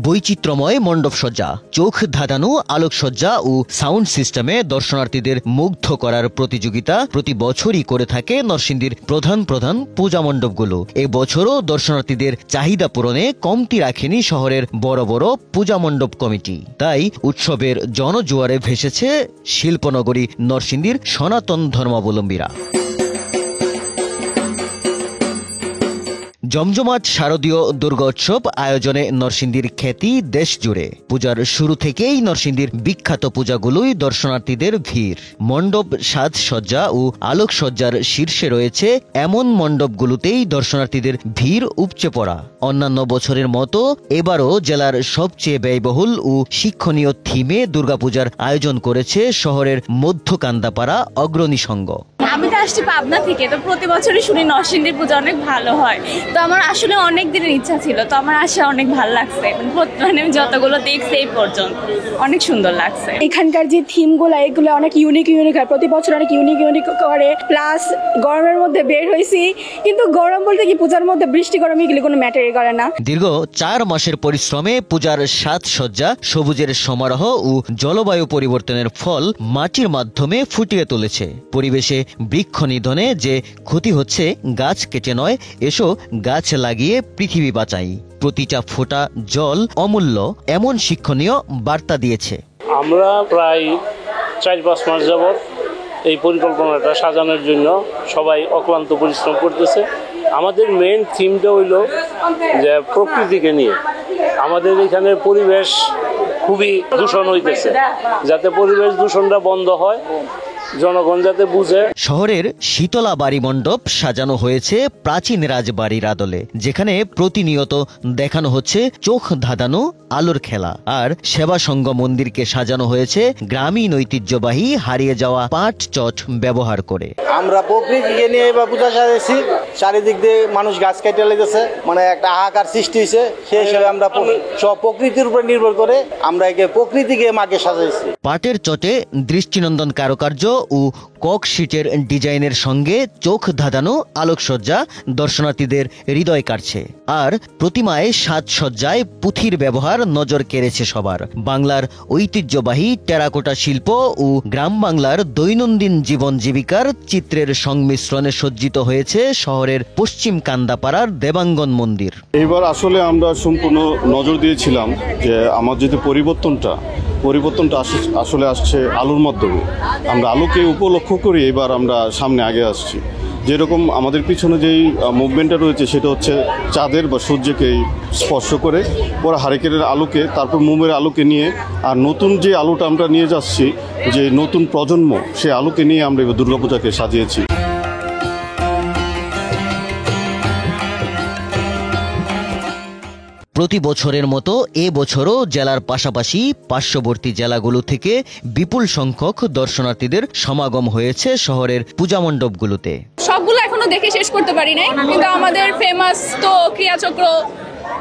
বৈচিত্র্যময় মণ্ডপসজ্জা, চোখ ধাঁধানো আলোকসজ্জা ও সাউন্ড সিস্টেমে দর্শনার্থীদের মুগ্ধ করার প্রতিযোগিতা প্রতি বছরই করে থাকে নরসিংদীর প্রধান প্রধান পূজা মণ্ডপগুলো। এবছরও দর্শনার্থীদের চাহিদা পূরণে কমতি রাখেনি শহরের বড় বড় পূজা মণ্ডপ কমিটি। তাই উৎসবের জনজোয়ারে ভেসেছে শিল্পনগরী নরসিংদীর সনাতন ধর্মাবলম্বীরা। জমজমাট শারদীয় দুর্গোৎসব আয়োজনে নরসিংদীর খ্যাতি দেশ জুড়ে। পূজার শুরু থেকেই নরসিংদীর বিখ্যাত পূজাগুলোই দর্শনার্থীদের ভিড়। মণ্ডপ সাজসজ্জা ও আলোকসজ্জার শীর্ষে রয়েছে এমন মণ্ডপগুলোতেই দর্শনার্থীদের ভিড় উপচে পড়া। অন্যান্য বছরের মতো এবারও জেলার সবচেয়ে ব্যয়বহুল ও শিক্ষণীয় থিমে দুর্গাপূজার আয়োজন করেছে শহরের মধ্যকান্দাপাড়া অগ্রণী সংঘ। আমি তো আসছি পাবনা থেকে, তো প্রতি বছরই শুনি নরসিংদীর পূজা অনেক ভালো হয়। তো আমার আসলে অনেক দিনের ইচ্ছা ছিল, তো আমার আসা অনেক ভালো লাগছে। মানে আমি যতগুলো দেখছি এই পর্যন্ত অনেক সুন্দর লাগছে। এখানকার যে থিমগুলো এগুলো অনেক ইউনিক হয়, প্রতি বছর অনেক ইউনিক করে। প্লাস গরমের মধ্যে বের হয়েছি, কিন্তু গরম বলতে কি পূজার মধ্যে বৃষ্টি গরম এগুলি কোনো ম্যাটারই করে না। দীর্ঘ 4 মাসের পরিশ্রমে পূজার সাজসজ্জা, সবুজের সমারোহ ও জলবায়ু পরিবর্তনের ফল মাটির মাধ্যমে ফুটিয়ে তুলেছে। পরিবেশে বৃক্ষ নিধনে যে ক্ষতি হচ্ছে গাছ কেটে নয়, এসো গাছ লাগিয়ে পৃথিবী বাঁচাই। প্রতিটা ফোঁটা জল অমূল্য, এমন শিক্ষণীয় বার্তা দিয়েছে। আমরা প্রায় 4-5 মাস যাবৎ এই পরিকল্পনাটা সাজানোর জন্য সবাই অক্লান্ত পরিশ্রম করতেছে। আমাদের মেইন থিমটা হইল যে প্রকৃতিকে নিয়ে। আমাদের এখানে পরিবেশ খুবই দূষণ হইতেছে, যাতে পরিবেশ দূষণটা বন্ধ হয়, জনগণ যাতে বুঝে। শহরের শীতলা বাড়ি মণ্ডপ সাজানো হয়েছে প্রাচীন রাজবাড়ির আদলে, যেখানে প্রতিনিয়ত দেখানো হচ্ছে চোখ ধাঁধানো আলোর খেলা। আর সেবা সংঘ মন্দিরকে সাজানো হয়েছে গ্রামীণ ঐতিহ্যবাহী হারিয়ে যাওয়া পাট চট ব্যবহার করে। আমরা প্রকৃতিকে নিয়ে এবার পূজা সাজাইছি। চারিদিক দিয়ে মানুষ গাছ কেটে লেগেছে, মানে একটা হাহাকার সৃষ্টি হয়েছে। সেই হিসাবে আমরা সব প্রকৃতির উপর নির্ভর করে আমরা প্রকৃতিকে মাকে সাজাইছি। পাটের চটে দৃষ্টিনন্দন কারুকার্য ও কক শীটের ডিজাইনের সঙ্গে চোখ ধাঁধানো আলোকসজ্জা দর্শনার্থীদের হৃদয় কাড়ছে। আর প্রতিমায় সাজসজ্জায় পুঁথির ব্যবহার নজর কেড়েছে সবার। বাংলার ঐতিহ্যবাহী টেরাকোটা শিল্প ও গ্রাম বাংলার দৈনন্দিন জীবন জীবিকার চিত্রের সংমিশ্রণে সজ্জিত হয়েছে শহরের পশ্চিম কান্দাপাড়ার দেবাঙ্গন মন্দির। এইবার আসলে আমরা সম্পূর্ণ নজর দিয়েছিলাম যে আমার যদি পরিবর্তনটা আসলে আসছে আলোর মাধ্যমে। আমরা আলোকে উপলক্ষ করি এবার আমরা সামনে আগে আসছি। যেরকম আমাদের পিছনে যেই মুভমেন্টটা রয়েছে সেটা হচ্ছে চাঁদের বা সূর্যকে স্পর্শ করে পরে হারিকেনের আলোকে, তারপর মোমের আলোকে নিয়ে, আর নতুন যে আলোটা আমরা নিয়ে যাচ্ছি, যে নতুন প্রজন্ম, সেই আলোকে নিয়ে আমরা এবার দুর্গাপূজাকে সাজিয়েছি। প্রতি বছরের মতো এ বছরও জেলার পাশাপাশি পার্শ্ববর্তী জেলাগুলো থেকে বিপুল সংখ্যক দর্শনার্থীদের সমাগম হয়েছে শহরের পূজা মণ্ডপগুলোতে। সবগুলো এখনো দেখে শেষ করতে পারি নাই, কিন্তু আমাদের ফেমাস তো ক্রিয়াচক্র,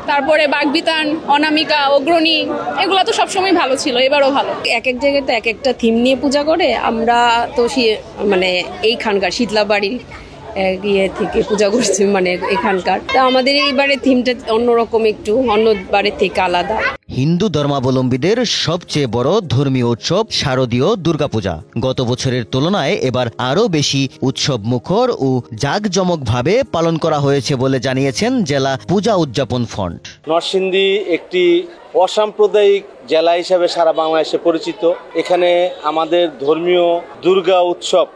তারপরে বাগবিতান, অনামিকা, অগ্রণী, এগুলো তো সবসময় ভালো ছিল, এবারও ভালো। এক এক জায়গায় তো এক একটা থিম নিয়ে পূজা করে। আমরা তো মানে এইখানকার শীতলাবাড়ির ইয়ে থেকে পূজা করছি, মানে এখানকার। তা আমাদের এইবারে থিমটা অন্যরকম, একটু অন্যবারের থেকে আলাদা। হিন্দু ধর্মাবলম্বীদের সবচেয়ে বড় ধর্মীয় উৎসব শারদীয় দুর্গাপূজা গত বছরের তুলনায় এবার আরও বেশি উৎসব মুখর ও জাঁকজমকভাবে পালন করা হয়েছে বলে জানিয়েছেন জেলা পূজা উদযাপন ফ্রন্ট। নরসিংদী একটি অসাম্প্রদায়িক জেলা হিসাবে সারা বাংলাদেশে পরিচিত। এখানে আমাদের ধর্মীয় দুর্গা উৎসব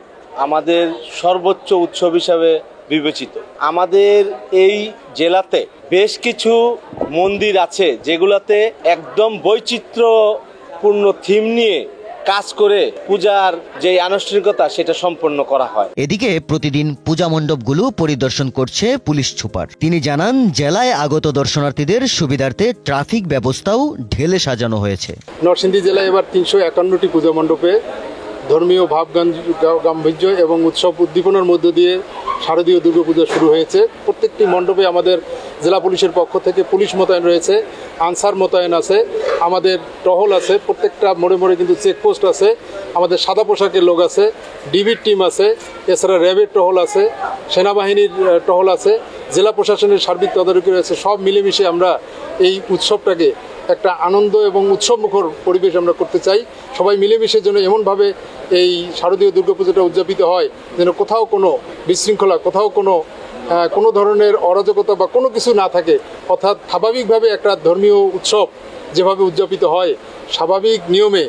আমাদের সর্বোচ্চ উৎসব হিসাবে বিবেচিত। আমাদের এই জেলাতে বেশ কিছু মন্দির আছে যেগুলাতে একদম বৈচিত্র্যপূর্ণ থিম নিয়ে কাজ করে পূজার যে আনুষ্ঠানিকতা সেটা সম্পন্ন করা হয়। এদিকে প্রতিদিন পূজা মণ্ডপগুলো পরিদর্শন করছে পুলিশ সুপার। তিনি জানান, জেলায় আগত দর্শনার্থীদের সুবিধার্থে ট্রাফিক ব্যবস্থাও ঢেলে সাজানো হয়েছে। নরসিংদী জেলায় এবার 351টি পূজা মণ্ডপে ধর্মীয় ভাব গাম্ভীর্য এবং উৎসব উদ্দীপনার মধ্য দিয়ে শারদীয় দুর্গাপূজা শুরু হয়েছে। প্রত্যেকটি মণ্ডপে আমাদের জেলা পুলিশের পক্ষ থেকে পুলিশ মোতায়েন রয়েছে, আনসার মোতায়েন আছে, আমাদের টহল আছে, প্রত্যেকটা মোড়ে মোড়ে কিন্তু চেকপোস্ট আছে, আমাদের সাদা পোশাকের লোক আছে, ডিবির টিম আছে, এছাড়া র্যাবের টহল আছে, সেনাবাহিনীর টহল আছে, জেলা প্রশাসনের সার্বিক তদারকি রয়েছে। সব মিলেমিশে আমরা এই উৎসবটাকে একটা আনন্দ এবং উৎসবমুখর পরিবেশ আমরা করতে চাই। সবাই মিলেমিশে যেন এমনভাবে এই শারদীয় দুর্গাপূজাটা উদযাপিত হয় যেন কোথাও কোনো বিশৃঙ্খলা, কোথাও কোনো ধরনের অরাজকতা বা কোনো কিছু না থাকে, অর্থাৎ স্বাভাবিকভাবে একটা ধর্মীয় উৎসব যেভাবে উদযাপিত হয় স্বাভাবিক নিয়মে,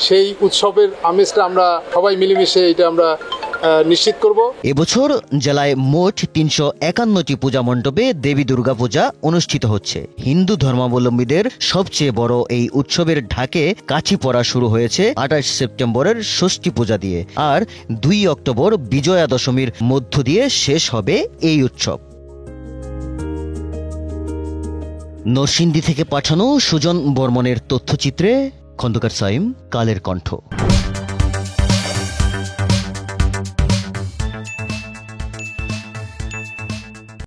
সেই উৎসবের আমেজটা আমরা সবাই মিলেমিশে এটা আমরা নিশ্চিত করব। এবছর জেলায় মোট 351টি পূজা মণ্ডপে দেবী দুর্গা পূজা অনুষ্ঠিত হচ্ছে। হিন্দু ধর্মাবলম্বীদের সবচেয়ে বড় এই উৎসবের ঢাকে কাছি পড়া শুরু হয়েছে 28 সেপ্টেম্বরের ষষ্ঠী পূজা দিয়ে, আর 2 অক্টোবর বিজয়া দশমীর মধ্য দিয়ে শেষ হবে এই উৎসব। নরসিংদী থেকে পাঠানো সুজন বর্মনের তথ্যচিত্রে খন্দকার সাইম, কালের কণ্ঠ।